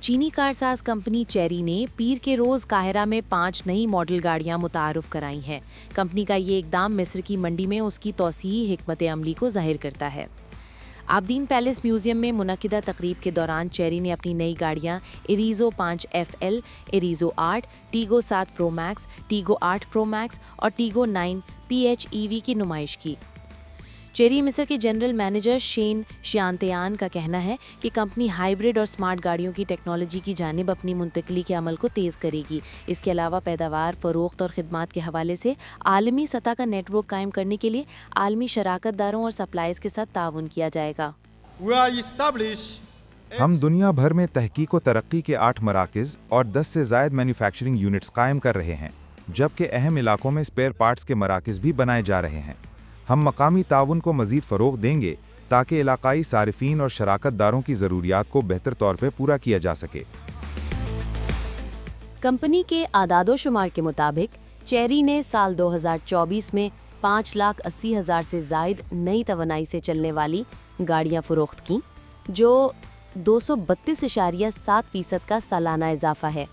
चीनी Karsaz company cherry ने पीर के रोज काहिरा में 5 नई मॉडल गाड़ियां मुतारुफ कराई हैं। कंपनी का ये इकदाम मिस्र की मंडी में उसकी तौसीही हिकमत अमली को जाहिर करता है। आबदीन पैलेस म्यूजियम में मुनकिदा तकरीब के दौरान चेरी ने अपनी नई गाड़ियां Arrizo 5 FL, Arrizo 8, Tiggo 7 pro max, Tiggo 8 pro max और टीगो 9 PHEV की नुमाइश की। चेरी मिस्र के जनरल मैनेजर शेन शियांतयान का कहना है कि कंपनी हाइब्रिड और स्मार्ट गाड़ियों की टेक्नोलॉजी की जानिब अपनी मुंतकली के अमल को तेज़ करेगी। इसके अलावा पैदावार, फ़रोख्त और ख़िदमात के हवाले से आलमी सतह का नेटवर्क कायम करने के लिए आलमी शराकतदारों और सप्लायर्स के साथ ताउन किया जाएगा। हम दुनिया भर में तहकीक व तरक्की के 8 मराकज़ और 10 से ज़ायद मैन्युफैक्चरिंग यूनिट्स कायम कर रहे हैं, जबकि अहम इलाकों में स्पेयर पार्ट्स के मराकज़ भी बनाए जा रहे हैं। हम मकामी ताउन को मज़ीद फ़रोग़ देंगे ताकि इलाकाई सारिफीन और शराकतदारों की ज़रूरियात को बेहतर तौर पर पूरा किया जा सके। कंपनी के आदादोशुमार के मुताबिक चेरी ने साल 2024 में 5,80,000 से ज़ायद नई तवानाई से चलने वाली गाड़ियां फ़रोख्त की, जो 232.7% का सालाना इजाफा है।